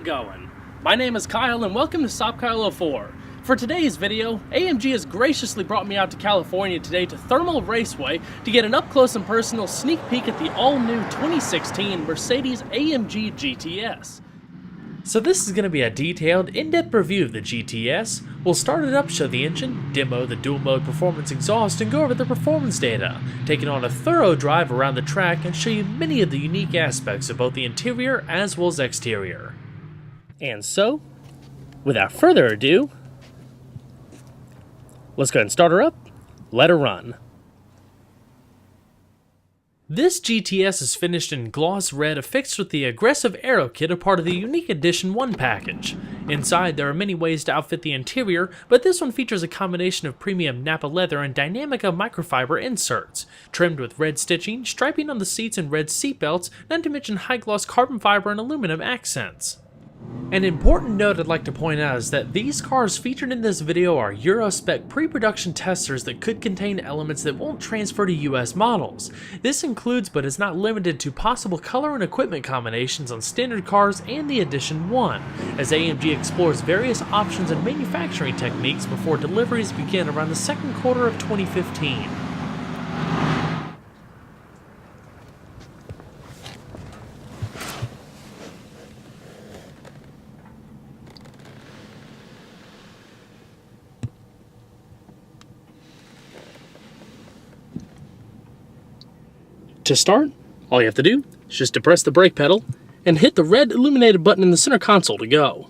it going? My name is Kyle and welcome to Stop Kyle 04. For today's video, AMG has graciously brought me out to California today to Thermal Raceway to get an up-close and personal sneak peek at the all-new 2016 Mercedes-AMG GTS. So this is going to be a detailed, in-depth review of the GTS. We'll start it up, show the engine, demo the dual-mode performance exhaust, and go over the performance data, take it on a thorough drive around the track, and show you many of the unique aspects of both the interior as well as exterior. And so, without further ado, let's go ahead and start her up, let her run. This GTS is finished in gloss red affixed with the aggressive aero kit, a part of the Unique Edition 1 package. Inside there are many ways to outfit the interior, but this one features a combination of premium Nappa leather and Dynamica microfiber inserts, trimmed with red stitching, striping on the seats and red seat belts, not to mention high gloss carbon fiber and aluminum accents. An important note I'd like to point out is that these cars featured in this video are Euro-spec pre-production testers that could contain elements that won't transfer to US models. This includes but is not limited to possible color and equipment combinations on standard cars and the Edition 1, as AMG explores various options and manufacturing techniques before deliveries begin around the second quarter of 2015. To start, all you have to do is just depress the brake pedal and hit the red illuminated button in the center console to go.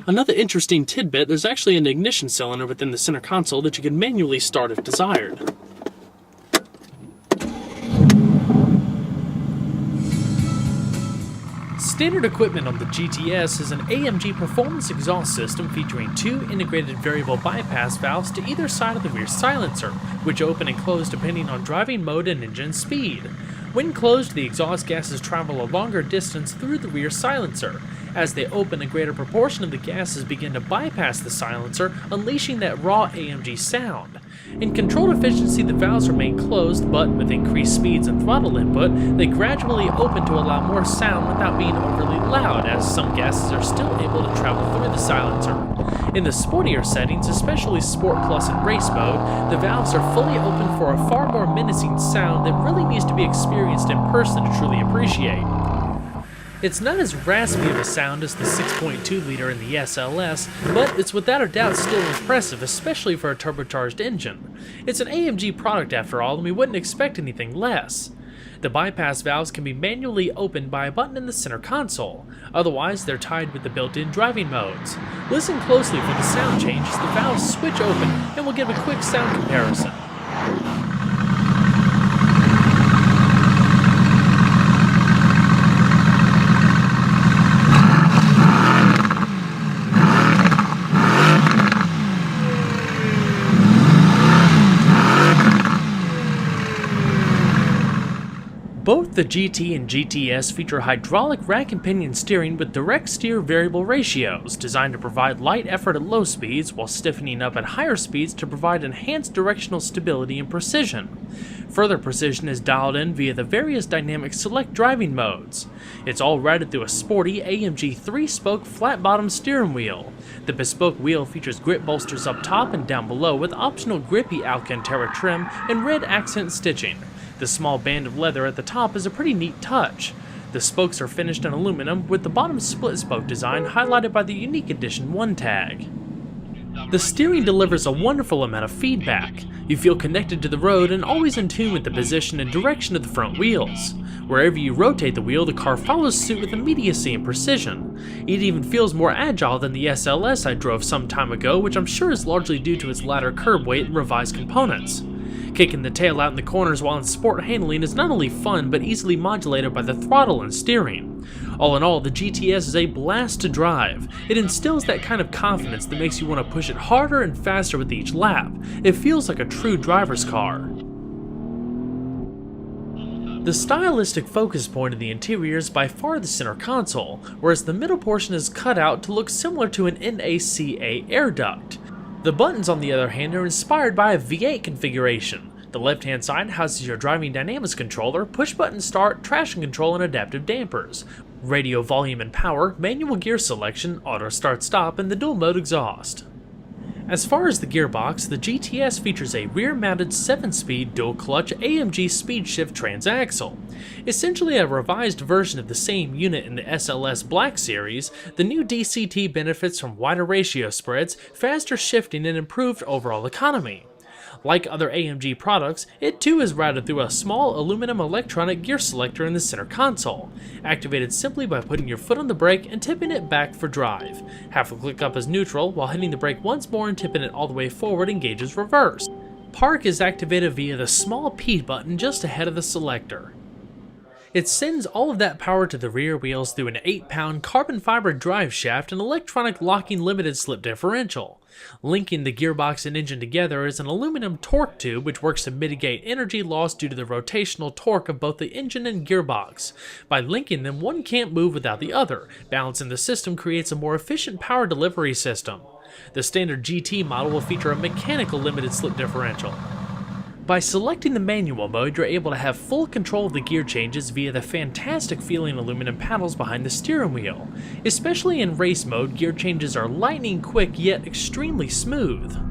Another interesting tidbit, there's actually an ignition cylinder within the center console that you can manually start if desired. Standard equipment on the GTS is an AMG performance exhaust system featuring two integrated variable bypass valves to either side of the rear silencer, which open and close depending on driving mode and engine speed. When closed, the exhaust gases travel a longer distance through the rear silencer. As they open, a greater proportion of the gases begin to bypass the silencer, unleashing that raw AMG sound. In controlled efficiency, the valves remain closed, but with increased speeds and throttle input, they gradually open to allow more sound without being overly loud, as some gases are still able to travel through the silencer. In the sportier settings, especially Sport Plus and Race Mode, the valves are fully open for a far more menacing sound that really needs to be experienced in person to truly appreciate. It's not as raspy of a sound as the 6.2 liter in the SLS, but it's without a doubt still impressive, especially for a turbocharged engine. It's an AMG product after all, and we wouldn't expect anything less. The bypass valves can be manually opened by a button in the center console, otherwise they're tied with the built-in driving modes. Listen closely for the sound change as the valves switch open, and we'll give a quick sound comparison. Both the GT and GTS feature hydraulic rack and pinion steering with direct steer variable ratios, designed to provide light effort at low speeds while stiffening up at higher speeds to provide enhanced directional stability and precision. Further precision is dialed in via the various dynamic select driving modes. It's all routed through a sporty AMG 3-spoke flat-bottom steering wheel. The bespoke wheel features grip bolsters up top and down below with optional grippy Alcantara trim and red accent stitching. The small band of leather at the top is a pretty neat touch. The spokes are finished in aluminum, with the bottom split spoke design highlighted by the unique Edition 1 tag. The steering delivers a wonderful amount of feedback. You feel connected to the road and always in tune with the position and direction of the front wheels. Wherever you rotate the wheel, the car follows suit with immediacy and precision. It even feels more agile than the SLS I drove some time ago, which I'm sure is largely due to its lighter curb weight and revised components. Kicking the tail out in the corners while in sport handling is not only fun, but easily modulated by the throttle and steering. All in all, the GTS is a blast to drive. It instills that kind of confidence that makes you want to push it harder and faster with each lap. It feels like a true driver's car. The stylistic focus point of the interior is by far the center console, whereas the middle portion is cut out to look similar to an NACA air duct. The buttons, on the other hand, are inspired by a V8 configuration. The left-hand side houses your driving dynamics controller, push-button start, traction control, and adaptive dampers, radio volume and power, manual gear selection, auto start-stop, and the dual-mode exhaust. As far as the gearbox, the GTS features a rear-mounted 7-speed dual-clutch AMG speed shift transaxle. Essentially a revised version of the same unit in the SLS Black Series, the new DCT benefits from wider ratio spreads, faster shifting, and improved overall economy. Like other AMG products, it too is routed through a small aluminum electronic gear selector in the center console, activated simply by putting your foot on the brake and tipping it back for drive. Half a click up is neutral, while hitting the brake once more and tipping it all the way forward engages reverse. Park is activated via the small P button just ahead of the selector. It sends all of that power to the rear wheels through an 8-pound carbon fiber drive shaft and electronic locking limited slip differential. Linking the gearbox and engine together is an aluminum torque tube which works to mitigate energy loss due to the rotational torque of both the engine and gearbox. By linking them, one can't move without the other. Balancing the system creates a more efficient power delivery system. The standard GT model will feature a mechanical limited slip differential. By selecting the manual mode, you're able to have full control of the gear changes via the fantastic feeling aluminum paddles behind the steering wheel. Especially in race mode, gear changes are lightning quick yet extremely smooth.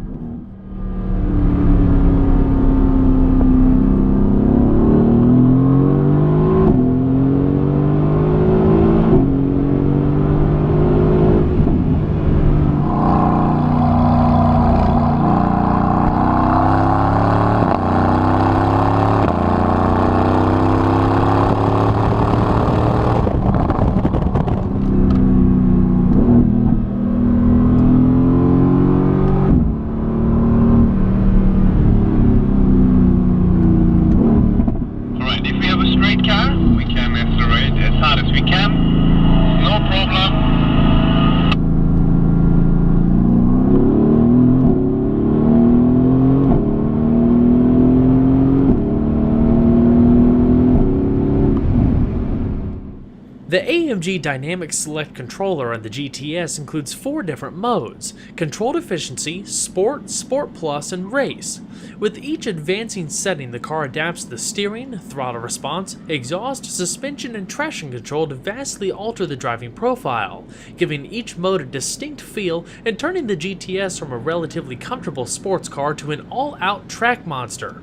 The AMG Dynamic Select controller on the GTS includes 4 different modes: Controlled Efficiency, Sport, Sport Plus, and Race. With each advancing setting, the car adapts the steering, throttle response, exhaust, suspension, and traction control to vastly alter the driving profile, giving each mode a distinct feel and turning the GTS from a relatively comfortable sports car to an all-out track monster.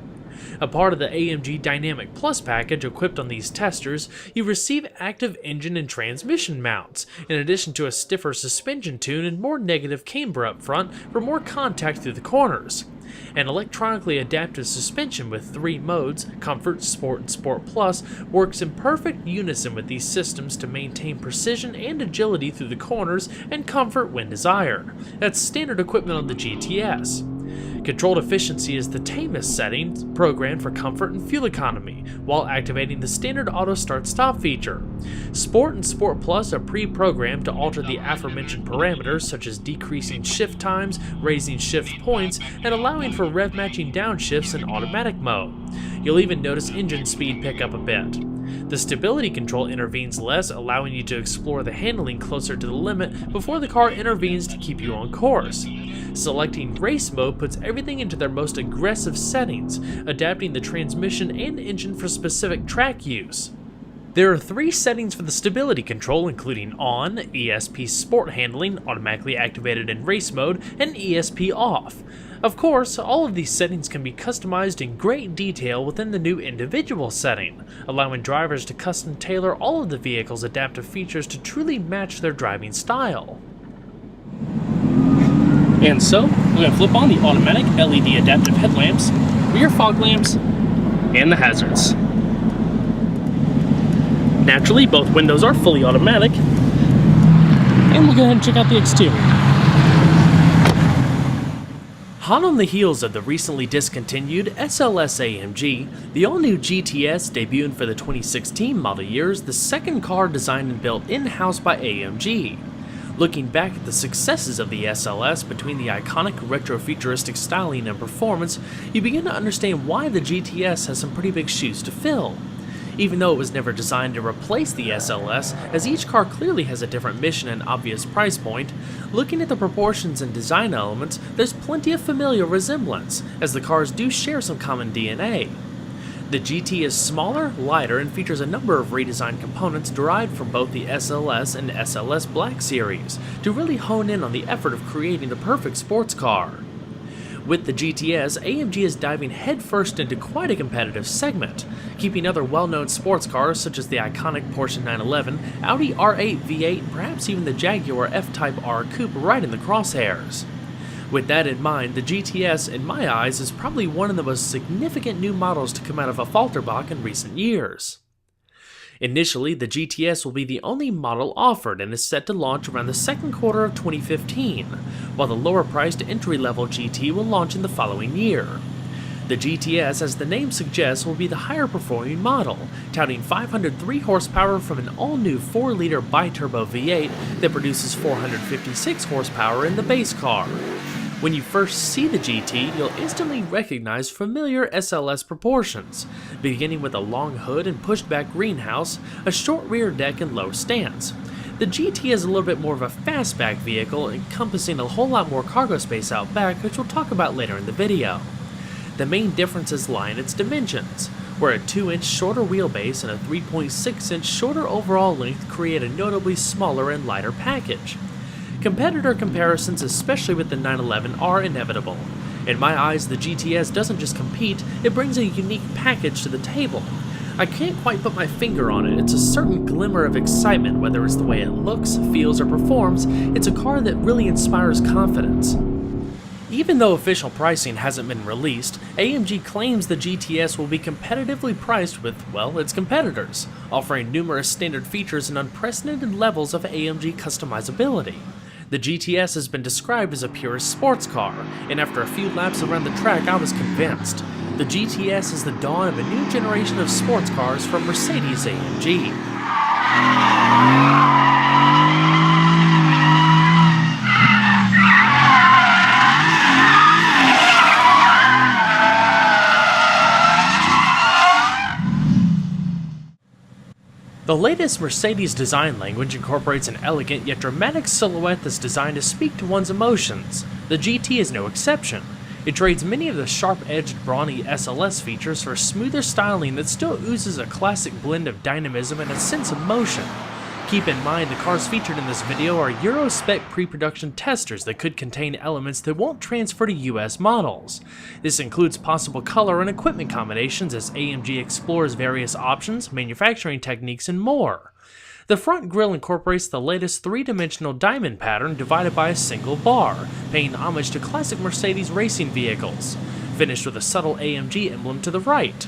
A part of the AMG Dynamic Plus package equipped on these testers, you receive active engine and transmission mounts, in addition to a stiffer suspension tune and more negative camber up front for more contact through the corners. An electronically adaptive suspension with 3 modes, Comfort, Sport, and Sport Plus, works in perfect unison with these systems to maintain precision and agility through the corners and comfort when desired. That's standard equipment on the GTS. Controlled Efficiency is the tamest setting programmed for comfort and fuel economy, while activating the standard auto start-stop feature. Sport and Sport Plus are pre-programmed to alter the aforementioned parameters such as decreasing shift times, raising shift points, and allowing for rev matching downshifts in automatic mode. You'll even notice engine speed pick up a bit. The stability control intervenes less, allowing you to explore the handling closer to the limit before the car intervenes to keep you on course. Selecting race mode puts everything into their most aggressive settings, adapting the transmission and engine for specific track use. There are 3 settings for the stability control, including On, ESP Sport Handling, automatically activated in race mode, and ESP Off. Of course, all of these settings can be customized in great detail within the new individual setting, allowing drivers to custom tailor all of the vehicle's adaptive features to truly match their driving style. And so, we're going to flip on the automatic LED adaptive headlamps, rear fog lamps, and the hazards. Naturally, both windows are fully automatic, and we'll go ahead and check out the exterior. Hot on the heels of the recently discontinued SLS-AMG, the all-new GTS debuted for the 2016 model year is the second car designed and built in-house by AMG. Looking back at the successes of the SLS between the iconic retro-futuristic styling and performance, you begin to understand why the GTS has some pretty big shoes to fill. Even though it was never designed to replace the SLS, as each car clearly has a different mission and obvious price point, looking at the proportions and design elements, there's plenty of familiar resemblance, as the cars do share some common DNA. The GT is smaller, lighter, and features a number of redesigned components derived from both the SLS and SLS Black series, to really hone in on the effort of creating the perfect sports car. With the GTS, AMG is diving headfirst into quite a competitive segment, keeping other well-known sports cars such as the iconic Porsche 911, Audi R8 V8, and perhaps even the Jaguar F-Type R Coupe right in the crosshairs. With that in mind, the GTS, in my eyes, is probably one of the most significant new models to come out of a Falterbach in recent years. Initially, the GTS will be the only model offered and is set to launch around the second quarter of 2015, while the lower-priced entry-level GT will launch in the following year. The GTS, as the name suggests, will be the higher-performing model, touting 503 horsepower from an all-new 4-liter bi-turbo V8 that produces 456 horsepower in the base car. When you first see the GT, you'll instantly recognize familiar SLS proportions, beginning with a long hood and pushed-back greenhouse, a short rear deck, and low stance. The GT is a little bit more of a fastback vehicle, encompassing a whole lot more cargo space out back, which we'll talk about later in the video. The main differences lie in its dimensions, where a 2-inch shorter wheelbase and a 3.6-inch shorter overall length create a notably smaller and lighter package. Competitor comparisons, especially with the 911, are inevitable. In my eyes, the GTS doesn't just compete, it brings a unique package to the table. I can't quite put my finger on it, it's a certain glimmer of excitement, whether it's the way it looks, feels, or performs. It's a car that really inspires confidence. Even though official pricing hasn't been released, AMG claims the GTS will be competitively priced with, well, its competitors, offering numerous standard features and unprecedented levels of AMG customizability. The GTS has been described as a pure sports car, and after a few laps around the track I was convinced. The GTS is the dawn of a new generation of sports cars from Mercedes-AMG. The latest Mercedes design language incorporates an elegant yet dramatic silhouette that's designed to speak to one's emotions. The GT is no exception. It trades many of the sharp-edged, brawny SLS features for smoother styling that still oozes a classic blend of dynamism and a sense of motion. Keep in mind the cars featured in this video are Euro-spec pre-production testers that could contain elements that won't transfer to US models. This includes possible color and equipment combinations as AMG explores various options, manufacturing techniques, and more. The front grille incorporates the latest three-dimensional diamond pattern divided by a single bar, paying homage to classic Mercedes racing vehicles, finished with a subtle AMG emblem to the right.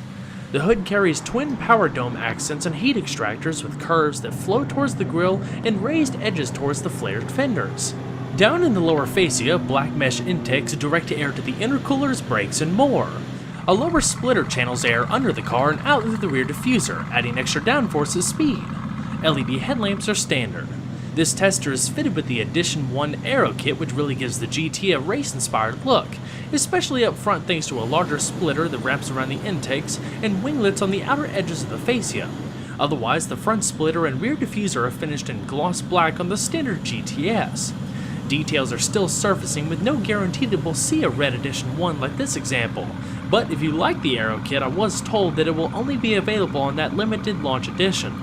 The hood carries twin power dome accents and heat extractors with curves that flow towards the grille and raised edges towards the flared fenders. Down in the lower fascia, black mesh intakes direct air to the intercoolers, brakes, and more. A lower splitter channels air under the car and out through the rear diffuser, adding extra downforce as speed. LED headlamps are standard. This tester is fitted with the Edition 1 Aero Kit, which really gives the GT a race-inspired look, especially up front thanks to a larger splitter that wraps around the intakes and winglets on the outer edges of the fascia. Otherwise, the front splitter and rear diffuser are finished in gloss black on the standard GTS. Details are still surfacing with no guarantee that we'll see a red Edition 1 like this example, but if you like the Aero Kit, I was told that it will only be available on that limited launch edition.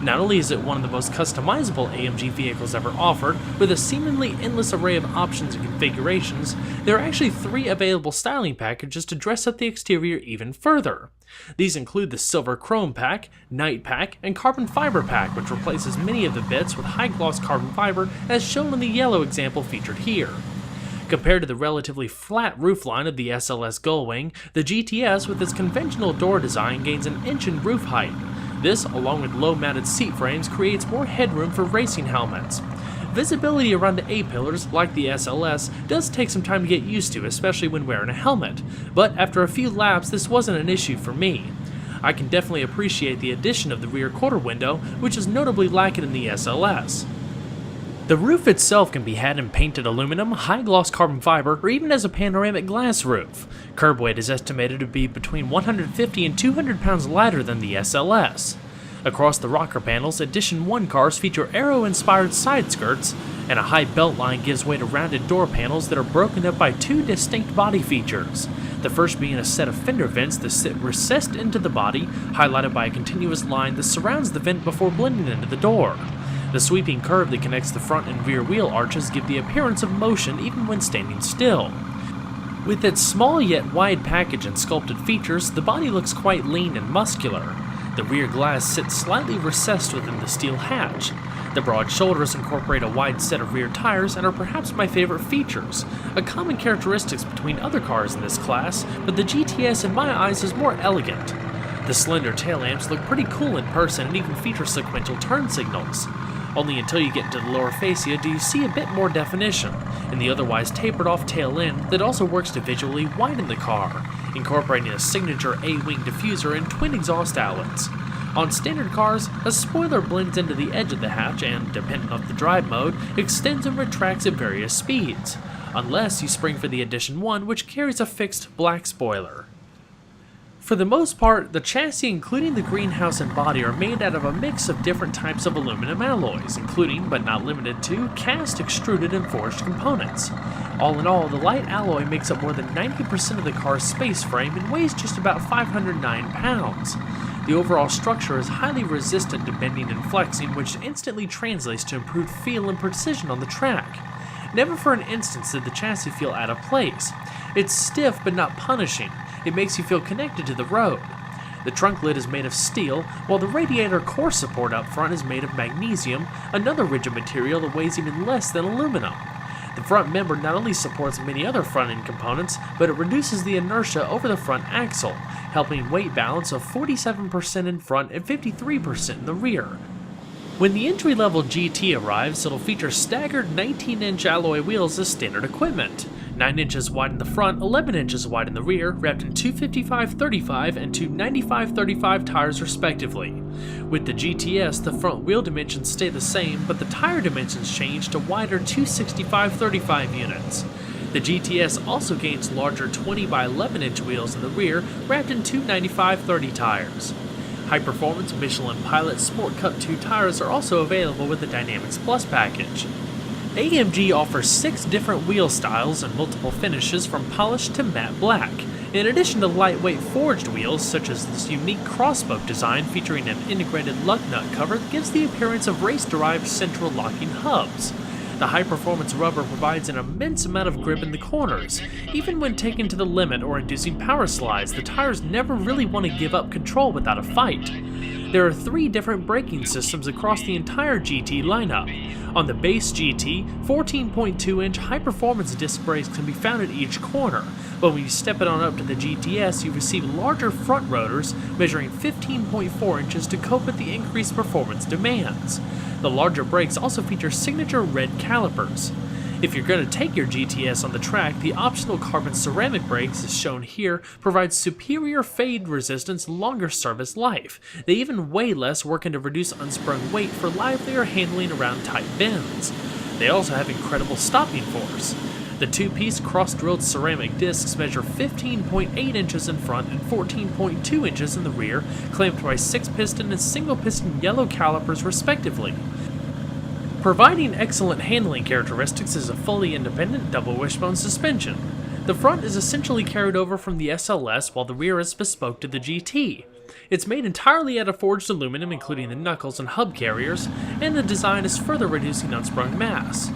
Not only is it one of the most customizable AMG vehicles ever offered, with a seemingly endless array of options and configurations, there are actually 3 available styling packages to dress up the exterior even further. These include the Silver Chrome Pack, Night Pack, and Carbon Fiber Pack, which replaces many of the bits with high-gloss carbon fiber as shown in the yellow example featured here. Compared to the relatively flat roofline of the SLS Gullwing, the GTS with its conventional door design gains an inch in roof height. This, along with low-mounted seat frames, creates more headroom for racing helmets. Visibility around the A-pillars, like the SLS, does take some time to get used to, especially when wearing a helmet, but after a few laps this wasn't an issue for me. I can definitely appreciate the addition of the rear quarter window, which is notably lacking in the SLS. The roof itself can be had in painted aluminum, high-gloss carbon fiber, or even as a panoramic glass roof. Curb weight is estimated to be between 150 and 200 pounds lighter than the SLS. Across the rocker panels, Edition 1 cars feature aero-inspired side skirts, and a high belt line gives way to rounded door panels that are broken up by 2 distinct body features. The first being a set of fender vents that sit recessed into the body, highlighted by a continuous line that surrounds the vent before blending into the door. The sweeping curve that connects the front and rear wheel arches give the appearance of motion even when standing still. With its small yet wide package and sculpted features, the body looks quite lean and muscular. The rear glass sits slightly recessed within the steel hatch. The broad shoulders incorporate a wide set of rear tires and are perhaps my favorite features, a common characteristic between other cars in this class, but the GTS in my eyes is more elegant. The slender tail lamps look pretty cool in person and even feature sequential turn signals. Only until you get into the lower fascia do you see a bit more definition, in the otherwise tapered off tail end that also works to visually widen the car, incorporating a signature A-wing diffuser and twin exhaust outlets. On standard cars, a spoiler blends into the edge of the hatch and, depending on the drive mode, extends and retracts at various speeds, unless you spring for the Edition 1, which carries a fixed black spoiler. For the most part, the chassis including the greenhouse and body are made out of a mix of different types of aluminum alloys, including, but not limited to, cast, extruded, and forged components. All in all, the light alloy makes up more than 90% of the car's space frame and weighs just about 509 pounds. The overall structure is highly resistant to bending and flexing, which instantly translates to improved feel and precision on the track. Never for an instant did the chassis feel out of place. It's stiff but not punishing. It makes you feel connected to the road. The trunk lid is made of steel, while the radiator core support up front is made of magnesium, another rigid material that weighs even less than aluminum. The front member not only supports many other front-end components, but it reduces the inertia over the front axle, helping weight balance of 47% in front and 53% in the rear. When the entry-level GT arrives, it'll feature staggered 19-inch alloy wheels as standard equipment. 9 inches wide in the front, 11 inches wide in the rear, wrapped in 255/35 and 295/35 tires respectively. With the GTS, the front wheel dimensions stay the same, but the tire dimensions change to wider 265/35 units. The GTS also gains larger 20x11 inch wheels in the rear, wrapped in 295/30 tires. High-performance Michelin Pilot Sport Cup 2 tires are also available with the Dynamics Plus package. AMG offers 6 different wheel styles and multiple finishes from polished to matte black, in addition to lightweight forged wheels such as this unique crosspoke design featuring an integrated lug nut cover that gives the appearance of race-derived central locking hubs. The high-performance rubber provides an immense amount of grip in the corners. Even when taken to the limit or inducing power slides, the tires never really want to give up control without a fight. There are 3 different braking systems across the entire GT lineup. On the base GT, 14.2-inch high-performance disc brakes can be found at each corner, but when you step it on up to the GTS, you receive larger front rotors measuring 15.4 inches to cope with the increased performance demands. The larger brakes also feature signature red calipers. If you're going to take your GTS on the track, the optional carbon ceramic brakes, as shown here, provide superior fade resistance and longer service life. They even weigh less, working to reduce unsprung weight for livelier handling around tight bends. They also have incredible stopping force. The 2-piece cross-drilled ceramic discs measure 15.8 inches in front and 14.2 inches in the rear, clamped by 6-piston and single-piston yellow calipers respectively. Providing excellent handling characteristics is a fully independent double wishbone suspension. The front is essentially carried over from the SLS while the rear is bespoke to the GT. It's made entirely out of forged aluminum, including the knuckles and hub carriers, and the design is further reducing unsprung mass.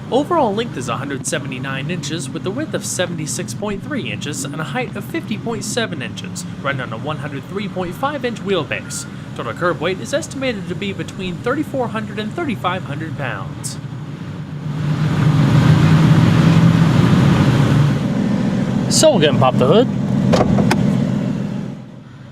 Overall length is 179 inches with a width of 76.3 inches and a height of 50.7 inches, running on a 103.5 inch wheelbase. Total curb weight is estimated to be between 3,400 and 3,500 pounds. So we'll go and pop the hood.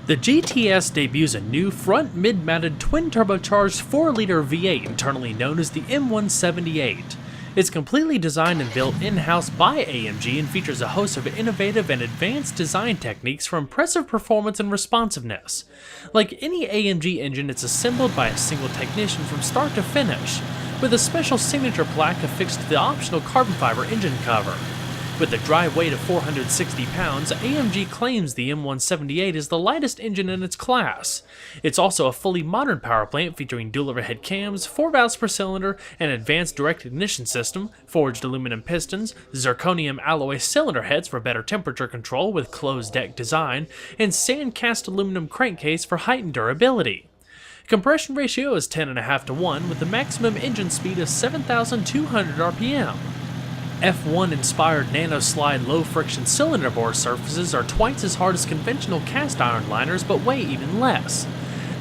The GTS debuts a new front mid-mounted twin-turbocharged 4-liter V8 internally known as the M178. It's completely designed and built in-house by AMG and features a host of innovative and advanced design techniques for impressive performance and responsiveness. Like any AMG engine, it's assembled by a single technician from start to finish, with a special signature plaque affixed to the optional carbon fiber engine cover. With a dry weight of 460 pounds, AMG claims the M178 is the lightest engine in its class. It's also a fully modern power plant featuring dual overhead cams, 4 valves per cylinder, an advanced direct ignition system, forged aluminum pistons, zirconium alloy cylinder heads for better temperature control with closed deck design, and sand cast aluminum crankcase for heightened durability. Compression ratio is 10.5 to 1 with a maximum engine speed of 7,200 RPM. F1-inspired nano-slide low-friction cylinder bore surfaces are twice as hard as conventional cast iron liners but weigh even less.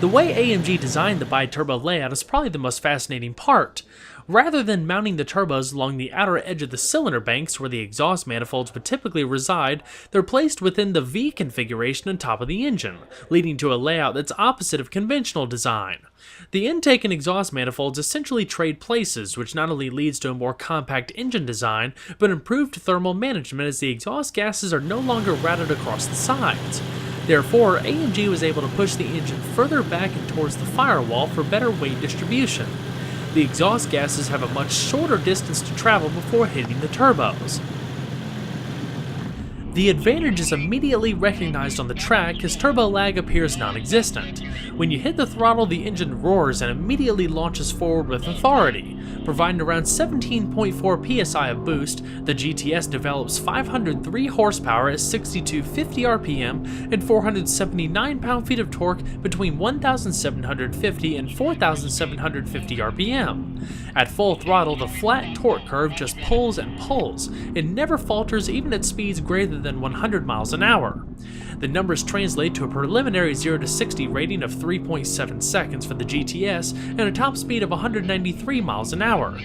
The way AMG designed the bi-turbo layout is probably the most fascinating part. Rather than mounting the turbos along the outer edge of the cylinder banks where the exhaust manifolds would typically reside, they're placed within the V configuration on top of the engine, leading to a layout that's opposite of conventional design. The intake and exhaust manifolds essentially trade places, which not only leads to a more compact engine design, but improved thermal management as the exhaust gases are no longer routed across the sides. Therefore, AMG was able to push the engine further back and towards the firewall for better weight distribution. The exhaust gases have a much shorter distance to travel before hitting the turbos. The advantage is immediately recognized on the track as turbo lag appears non-existent. When you hit the throttle, the engine roars and immediately launches forward with authority. Providing around 17.4 psi of boost, the GTS develops 503 horsepower at 6,250 RPM and 479 pound-feet of torque between 1,750 and 4,750 RPM. At full throttle, the flat torque curve just pulls and pulls. It never falters even at speeds greater than 100 miles an hour. The numbers translate to a preliminary 0 to 60 rating of 3.7 seconds for the GTS and a top speed of 193 miles an hour.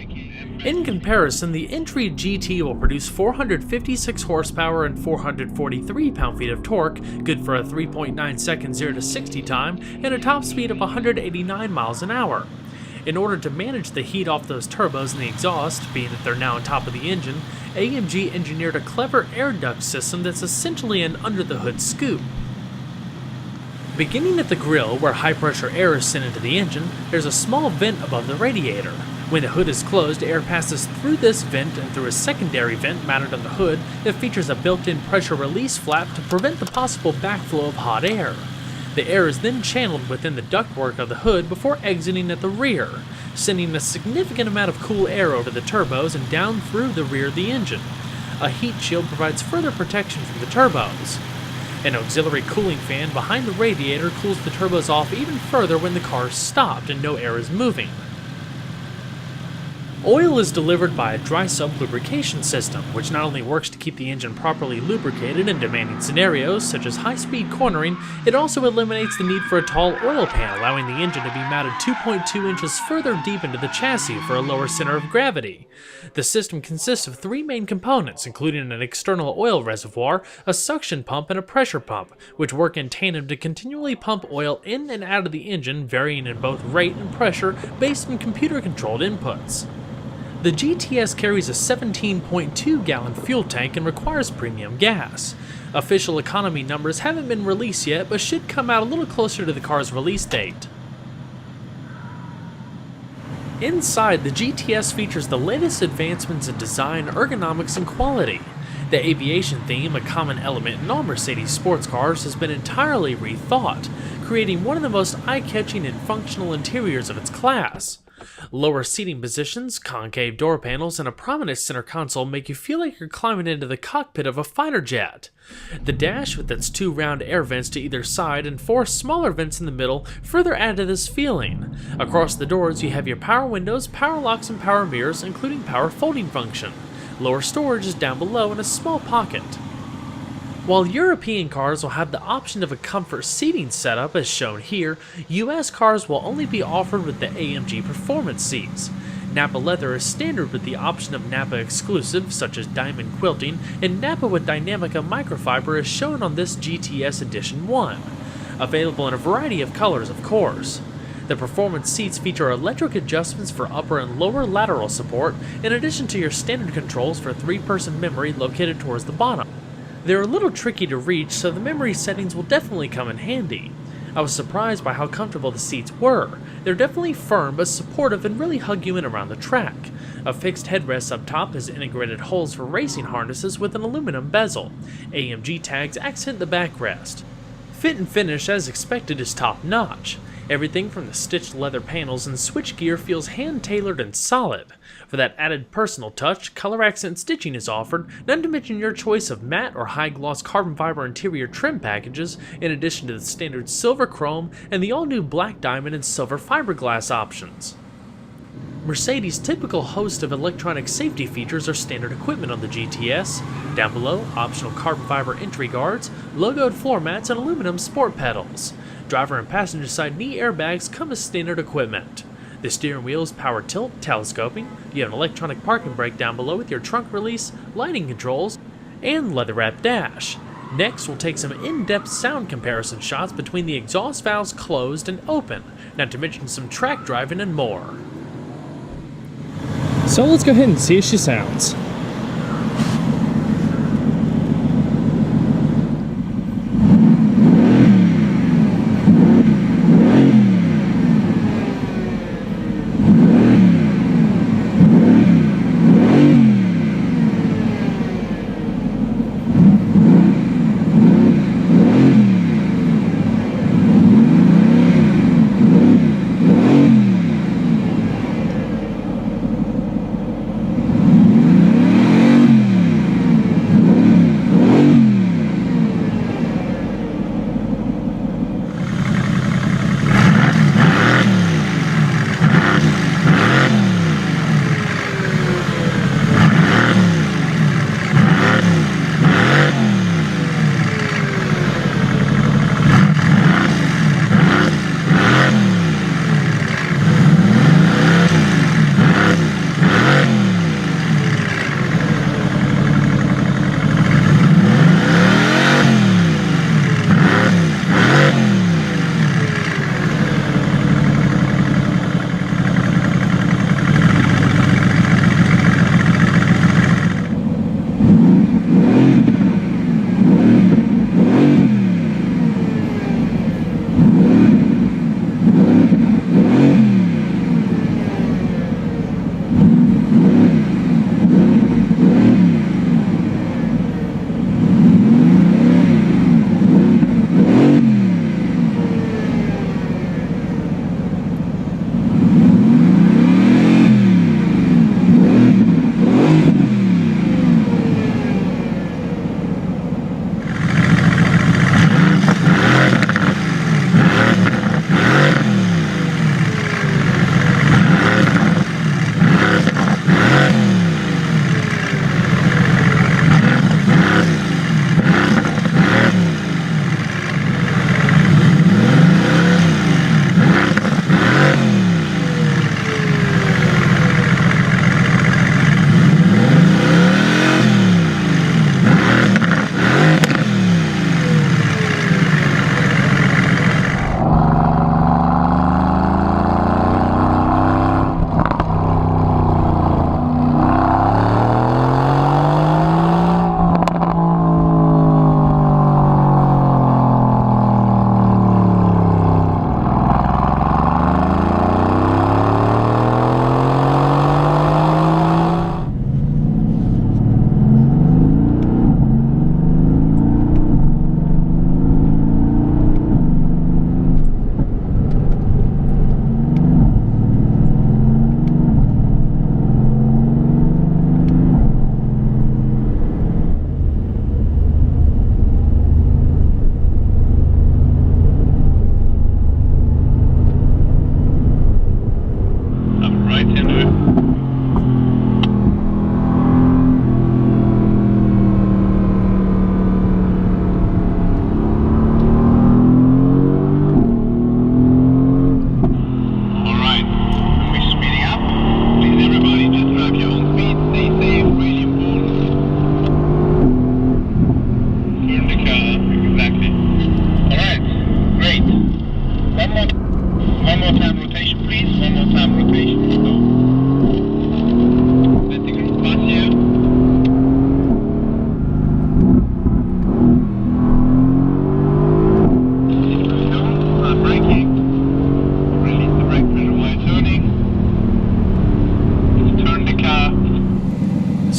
In comparison, the entry GT will produce 456 horsepower and 443 pound-feet of torque, good for a 3.9 second 0 to 60 time, and a top speed of 189 miles an hour. In order to manage the heat off those turbos and the exhaust, being that they're now on top of the engine, AMG engineered a clever air duct system that's essentially an under-the-hood scoop. Beginning at the grille, where high-pressure air is sent into the engine, there's a small vent above the radiator. When the hood is closed, air passes through this vent and through a secondary vent mounted on the hood that features a built-in pressure release flap to prevent the possible backflow of hot air. The air is then channeled within the ductwork of the hood before exiting at the rear, sending a significant amount of cool air over the turbos and down through the rear of the engine. A heat shield provides further protection from the turbos. An auxiliary cooling fan behind the radiator cools the turbos off even further when the car is stopped and no air is moving. Oil is delivered by a dry sump lubrication system, which not only works to keep the engine properly lubricated in demanding scenarios such as high-speed cornering, it also eliminates the need for a tall oil pan, allowing the engine to be mounted 2.2 inches further deep into the chassis for a lower center of gravity. The system consists of 3 main components, including an external oil reservoir, a suction pump, and a pressure pump, which work in tandem to continually pump oil in and out of the engine, varying in both rate and pressure based on computer-controlled inputs. The GTS carries a 17.2-gallon fuel tank and requires premium gas. Official economy numbers haven't been released yet, but should come out a little closer to the car's release date. Inside, the GTS features the latest advancements in design, ergonomics, and quality. The aviation theme, a common element in all Mercedes sports cars, has been entirely rethought, creating one of the most eye-catching and functional interiors of its class. Lower seating positions, concave door panels, and a prominent center console make you feel like you're climbing into the cockpit of a fighter jet. The dash, with its 2 round air vents to either side and 4 smaller vents in the middle, further add to this feeling. Across the doors, you have your power windows, power locks, and power mirrors, including power folding function. Lower storage is down below in a small pocket. While European cars will have the option of a comfort seating setup as shown here, US cars will only be offered with the AMG Performance seats. Nappa leather is standard with the option of Nappa exclusive such as diamond quilting, and Nappa with Dynamica microfiber is shown on this GTS Edition 1. Available in a variety of colors, of course. The performance seats feature electric adjustments for upper and lower lateral support, in addition to your standard controls for 3-person memory located towards the bottom. They're a little tricky to reach, so the memory settings will definitely come in handy. I was surprised by how comfortable the seats were. They're definitely firm but supportive and really hug you in around the track. A fixed headrest up top has integrated holes for racing harnesses with an aluminum bezel. AMG tags accent the backrest. Fit and finish, as expected, is top-notch. Everything from the stitched leather panels and switchgear feels hand-tailored and solid. For that added personal touch, color accent stitching is offered, not to mention your choice of matte or high-gloss carbon fiber interior trim packages, in addition to the standard silver chrome and the all-new black diamond and silver fiberglass options. Mercedes' typical host of electronic safety features are standard equipment on the GTS. Down below, optional carbon fiber entry guards, logoed floor mats, and aluminum sport pedals. Driver and passenger side knee airbags come as standard equipment. The steering wheel is power tilt, telescoping. You have an electronic parking brake down below with your trunk release, lighting controls, and leather-wrapped dash. Next, we'll take some in-depth sound comparison shots between the exhaust valves closed and open, not to mention some track driving and more. So let's go ahead and see if she sounds.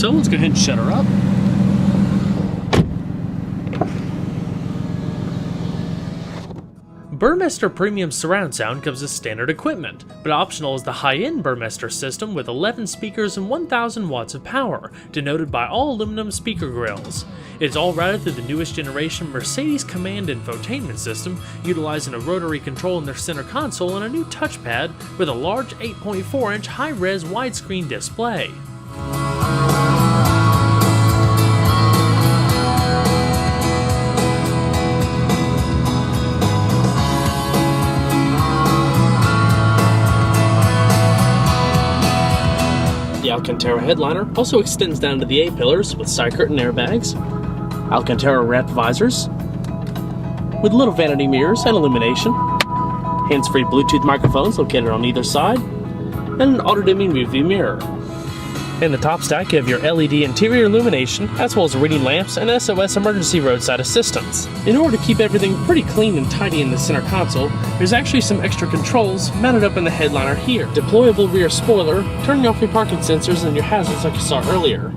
So let's go ahead and shut her up. Burmester Premium Surround Sound comes with standard equipment, but optional is the high-end Burmester system with 11 speakers and 1000 watts of power, denoted by all aluminum speaker grills. It's all routed through the newest generation Mercedes Command infotainment system, utilizing a rotary control in their center console and a new touchpad with a large 8.4-inch high-res widescreen display. The Alcantara headliner also extends down to the A-pillars with side curtain airbags, Alcantara wrapped visors, with little vanity mirrors and illumination, hands-free Bluetooth microphones located on either side, and an auto-dimming rearview mirror. In the top stack, you have your LED interior illumination, as well as reading lamps and SOS emergency roadside assistance. In order to keep everything pretty clean and tidy in the center console, there's actually some extra controls mounted up in the headliner here. Deployable rear spoiler, turning off your parking sensors and your hazards like you saw earlier.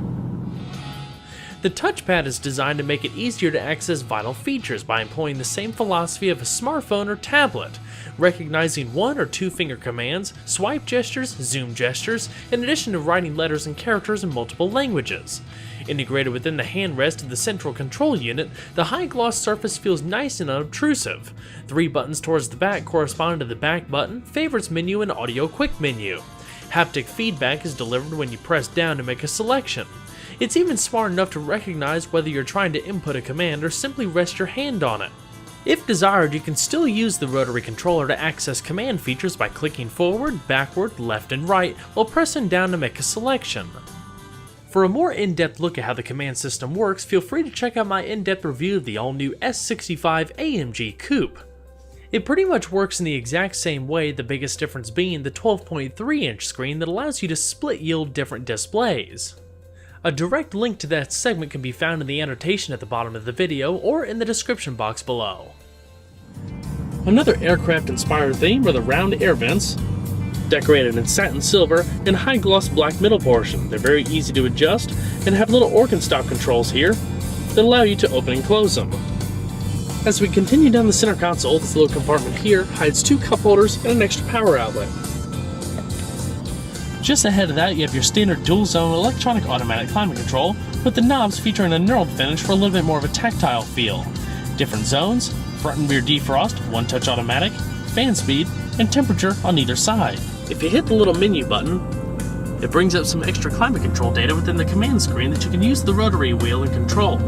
The touchpad is designed to make it easier to access vital features by employing the same philosophy of a smartphone or tablet, recognizing 1 or 2 finger commands, swipe gestures, zoom gestures, in addition to writing letters and characters in multiple languages. Integrated within the handrest of the central control unit, the high-gloss surface feels nice and unobtrusive. 3 buttons towards the back correspond to the back button, favorites menu, and audio quick menu. Haptic feedback is delivered when you press down to make a selection. It's even smart enough to recognize whether you're trying to input a command or simply rest your hand on it. If desired, you can still use the rotary controller to access command features by clicking forward, backward, left, and right while pressing down to make a selection. For a more in-depth look at how the command system works, feel free to check out my in-depth review of the all-new S65 AMG Coupe. It pretty much works in the exact same way, the biggest difference being the 12.3-inch screen that allows you to split-yield different displays. A direct link to that segment can be found in the annotation at the bottom of the video or in the description box below. Another aircraft-inspired theme are the round air vents, decorated in satin silver and high-gloss black middle portion. They're very easy to adjust and have little organ stop controls here that allow you to open and close them. As we continue down the center console, this little compartment here hides 2 cup holders and an extra power outlet. Just ahead of that, you have your standard dual-zone electronic automatic climate control, with the knobs featuring a knurled finish for a little bit more of a tactile feel. Different zones, front and rear defrost, one-touch automatic, fan speed, and temperature on either side. If you hit the little menu button, it brings up some extra climate control data within the command screen that you can use the rotary wheel and control,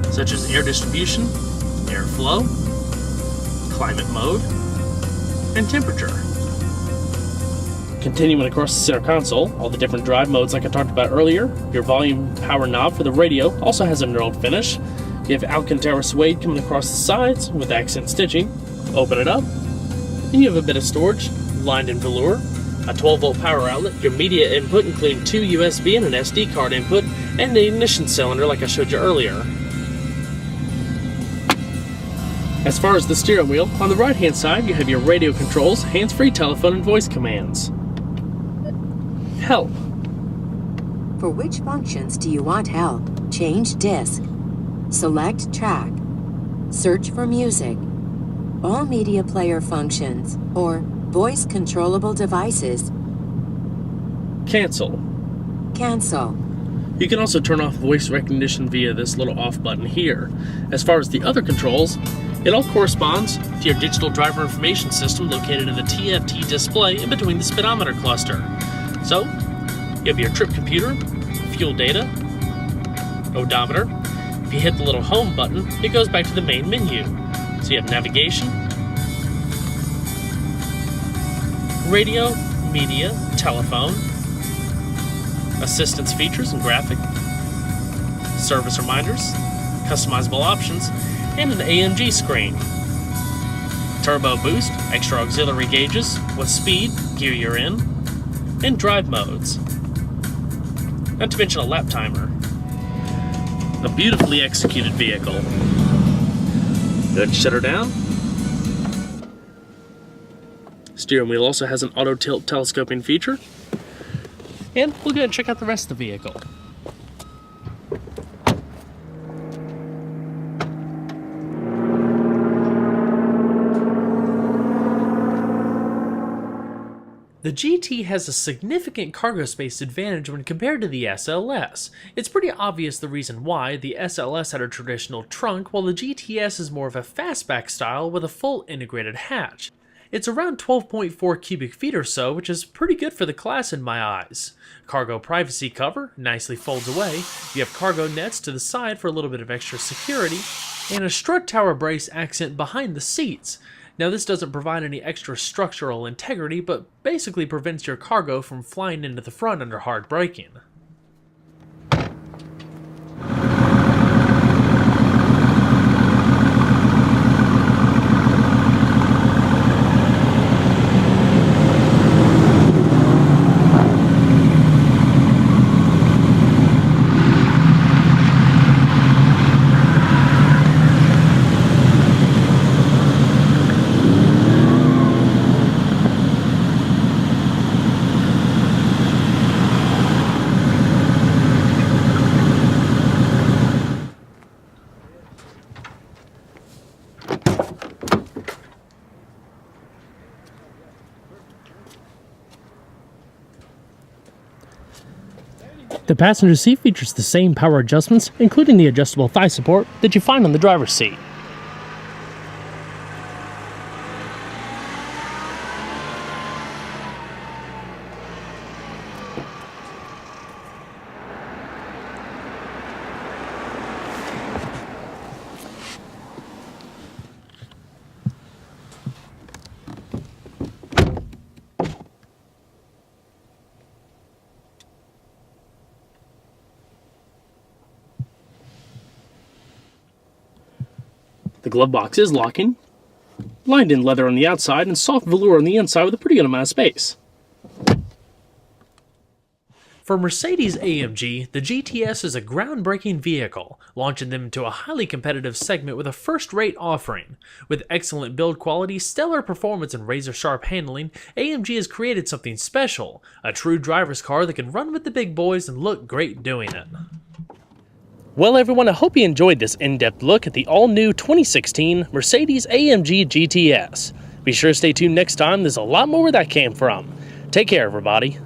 such as air distribution, airflow, climate mode, and temperature. Continuing across the center console, all the different drive modes like I talked about earlier. Your volume power knob for the radio also has a knurled finish. You have Alcantara suede coming across the sides with accent stitching. Open it up, and you have a bit of storage, lined in velour, a 12-volt power outlet, your media input including 2 USB and an SD card input, and the ignition cylinder like I showed you earlier. As far as the steering wheel, on the right-hand side you have your radio controls, hands-free telephone and voice commands. Help. For which functions do you want help? Change disc. Select track. Search for music. All media player functions, or voice controllable devices. Cancel. Cancel. You can also turn off voice recognition via this little off button here. As far as the other controls, it all corresponds to your digital driver information system located in the TFT display in between the speedometer cluster. So, you have your trip computer, fuel data, odometer. If you hit the little home button, it goes back to the main menu. So you have navigation, radio, media, telephone, assistance features and graphic, service reminders, customizable options, and an AMG screen. Turbo boost, extra auxiliary gauges, what speed, gear you're in, and drive modes. Not to mention a lap timer. A beautifully executed vehicle. Good, shut her down. Steering wheel also has an auto tilt telescoping feature. And we'll go ahead and check out the rest of the vehicle. The GT has a significant cargo space advantage when compared to the SLS. It's pretty obvious the reason why. The SLS had a traditional trunk, while the GTS is more of a fastback style with a full integrated hatch. It's around 12.4 cubic feet or so, which is pretty good for the class in my eyes. Cargo privacy cover nicely folds away, you have cargo nets to the side for a little bit of extra security, and a strut tower brace accent behind the seats. Now this doesn't provide any extra structural integrity, but basically prevents your cargo from flying into the front under hard braking. The passenger seat features the same power adjustments, including the adjustable thigh support that you find on the driver's seat. The glove box is locking, lined in leather on the outside and soft velour on the inside with a pretty good amount of space. For Mercedes-AMG, the GTS is a groundbreaking vehicle, launching them into a highly competitive segment with a first-rate offering. With excellent build quality, stellar performance, and razor-sharp handling, AMG has created something special, a true driver's car that can run with the big boys and look great doing it. Well everyone, I hope you enjoyed this in-depth look at the all-new 2016 Mercedes-AMG GTS. Be sure to stay tuned next time, there's a lot more where that came from. Take care everybody.